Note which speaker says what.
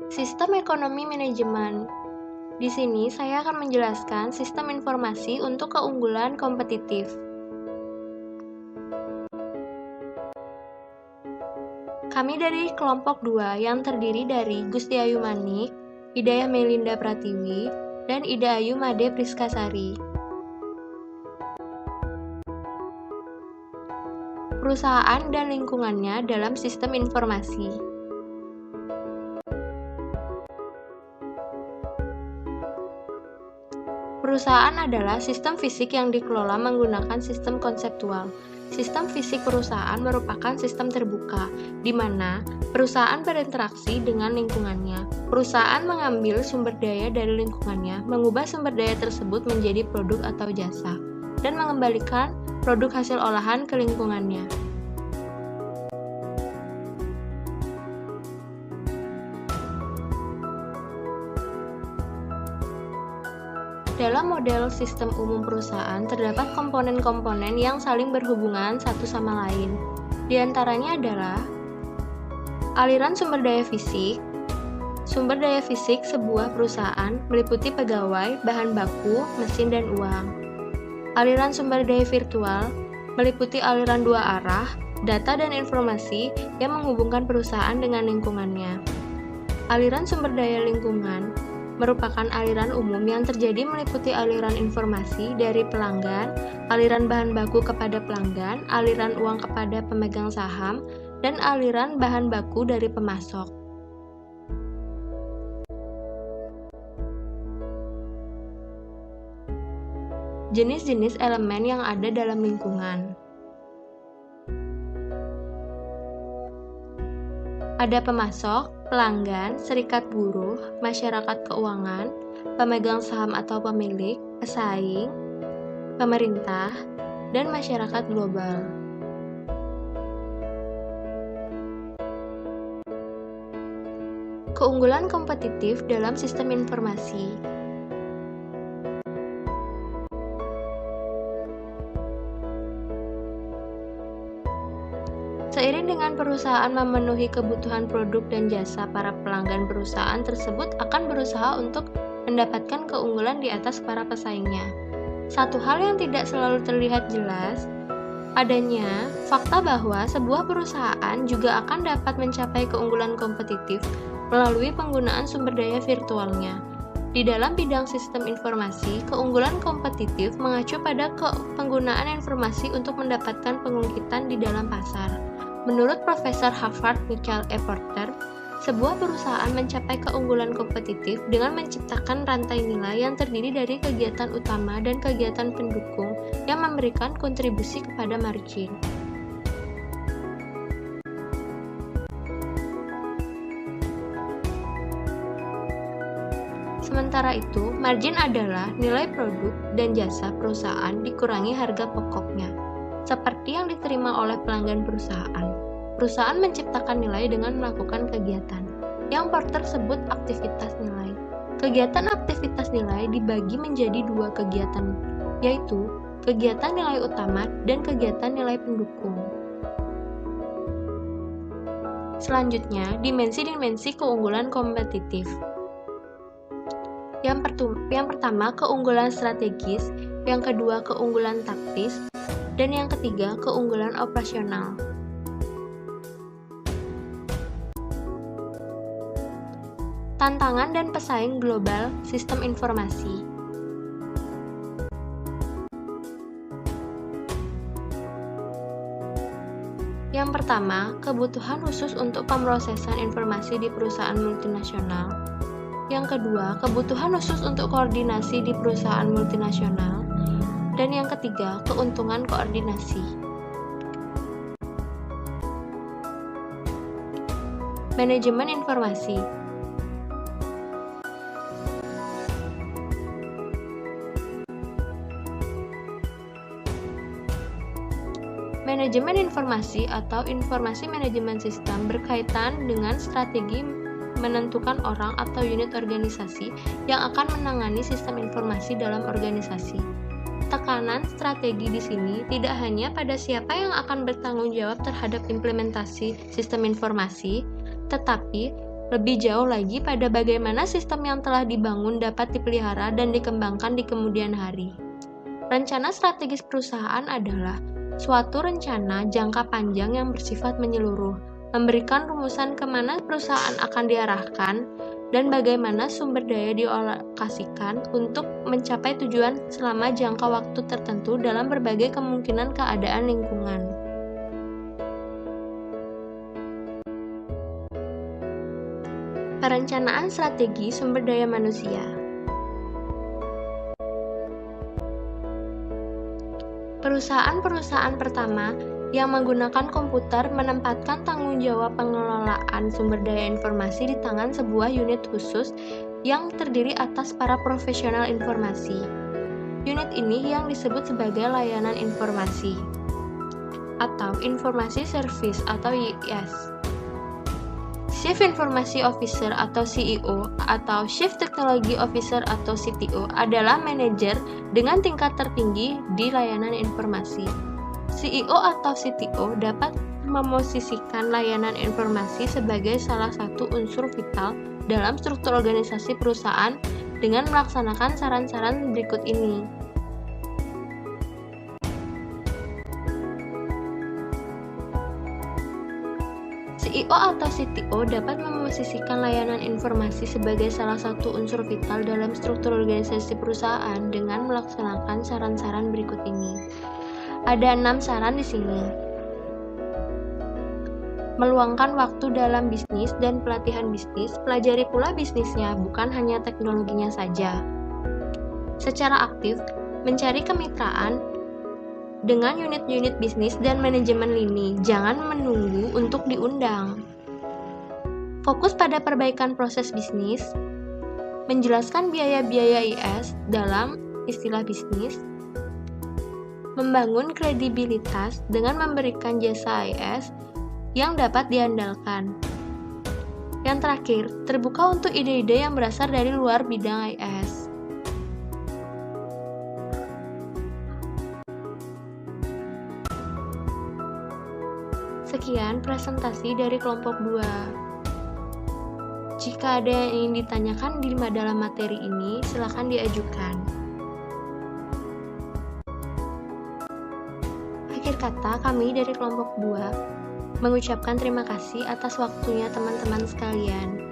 Speaker 1: Sistem ekonomi manajemen. Di sini saya akan menjelaskan sistem informasi untuk keunggulan kompetitif. Kami dari kelompok 2 yang terdiri dari Gusti Ayu Manik, Hidayah Melinda Pratiwi, dan Ida Ayu Made Priskasari. Perusahaan dan lingkungannya dalam sistem informasi. Perusahaan adalah sistem fisik yang dikelola menggunakan sistem konseptual. Sistem fisik perusahaan merupakan sistem terbuka, di mana perusahaan berinteraksi dengan lingkungannya. Perusahaan mengambil sumber daya dari lingkungannya, mengubah sumber daya tersebut menjadi produk atau jasa, dan mengembalikan produk hasil olahan ke lingkungannya. Dalam model sistem umum perusahaan, terdapat komponen-komponen yang saling berhubungan satu sama lain. Di antaranya adalah aliran sumber daya fisik. Sumber daya fisik sebuah perusahaan meliputi pegawai, bahan baku, mesin, dan uang. Aliran sumber daya virtual meliputi aliran dua arah, data dan informasi yang menghubungkan perusahaan dengan lingkungannya. Aliran sumber daya lingkungan merupakan aliran umum yang terjadi meliputi aliran informasi dari pelanggan, aliran bahan baku kepada pelanggan, aliran uang kepada pemegang saham, dan aliran bahan baku dari pemasok. Jenis-jenis elemen yang ada dalam lingkungan. Ada pemasok, pelanggan, serikat buruh, masyarakat keuangan, pemegang saham atau pemilik, pesaing, pemerintah, dan masyarakat global. Keunggulan kompetitif dalam sistem informasi. Seiring dengan perusahaan memenuhi kebutuhan produk dan jasa para pelanggan, perusahaan tersebut akan berusaha untuk mendapatkan keunggulan di atas para pesaingnya. Satu hal yang tidak selalu terlihat jelas, adanya fakta bahwa sebuah perusahaan juga akan dapat mencapai keunggulan kompetitif melalui penggunaan sumber daya virtualnya. Di dalam bidang sistem informasi, keunggulan kompetitif mengacu pada penggunaan informasi untuk mendapatkan pengungkitan di dalam pasar. Menurut Profesor Harvard Michael E. Porter, sebuah perusahaan mencapai keunggulan kompetitif dengan menciptakan rantai nilai yang terdiri dari kegiatan utama dan kegiatan pendukung yang memberikan kontribusi kepada margin. Sementara itu, margin adalah nilai produk dan jasa perusahaan dikurangi harga pokoknya, seperti yang diterima oleh pelanggan perusahaan. Perusahaan menciptakan nilai dengan melakukan kegiatan, yang Porter sebut aktivitas nilai. Kegiatan aktivitas nilai dibagi menjadi dua kegiatan, yaitu kegiatan nilai utama dan kegiatan nilai pendukung. Selanjutnya, dimensi-dimensi keunggulan kompetitif. Yang pertama, keunggulan strategis, yang kedua, keunggulan taktis, dan yang ketiga, keunggulan operasional. Tantangan dan pesaing global sistem informasi. Yang pertama, kebutuhan khusus untuk pemrosesan informasi di perusahaan multinasional. Yang kedua, kebutuhan khusus untuk koordinasi di perusahaan multinasional. Dan yang ketiga, keuntungan koordinasi. Manajemen informasi. Manajemen informasi atau informasi manajemen sistem berkaitan dengan strategi menentukan orang atau unit organisasi yang akan menangani sistem informasi dalam organisasi. Tekanan strategi di sini tidak hanya pada siapa yang akan bertanggung jawab terhadap implementasi sistem informasi, tetapi Lebih jauh lagi pada bagaimana sistem yang telah dibangun dapat dipelihara dan dikembangkan di kemudian hari. Rencana strategis perusahaan adalah suatu rencana jangka panjang yang bersifat menyeluruh, memberikan rumusan kemana perusahaan akan diarahkan, dan bagaimana sumber daya dialokasikan untuk mencapai tujuan selama jangka waktu tertentu dalam berbagai kemungkinan keadaan lingkungan. Perencanaan strategi sumber daya manusia. Perusahaan-perusahaan pertama yang menggunakan komputer menempatkan tanggung jawab pengelolaan sumber daya informasi di tangan sebuah unit khusus yang terdiri atas para profesional informasi. Unit ini yang disebut sebagai layanan informasi atau Informasi Service atau IS. Chief Information Officer atau CEO atau Chief Technology Officer atau CTO adalah manajer dengan tingkat tertinggi di layanan informasi. CEO atau CTO dapat memosisikan layanan informasi sebagai salah satu unsur vital dalam struktur organisasi perusahaan dengan melaksanakan saran-saran berikut ini. CEO atau CTO dapat memosisikan layanan informasi sebagai salah satu unsur vital dalam struktur organisasi perusahaan dengan melaksanakan saran-saran berikut ini. Ada 6 saran di sini. Meluangkan waktu dalam bisnis dan pelatihan bisnis, pelajari pula bisnisnya, bukan hanya teknologinya saja. Secara aktif, mencari kemitraan dengan unit-unit bisnis dan manajemen lini, jangan menunggu untuk diundang. Fokus pada perbaikan proses bisnis, menjelaskan biaya-biaya IS dalam istilah bisnis, membangun kredibilitas dengan memberikan jasa IS yang dapat diandalkan. Yang terakhir, terbuka untuk ide-ide yang berasal dari luar bidang IS. Sekian presentasi dari kelompok 2. Jika ada yang ingin ditanyakan dalam materi ini, silakan diajukan. Akhir kata, kami dari kelompok 2 mengucapkan terima kasih atas waktunya teman-teman sekalian.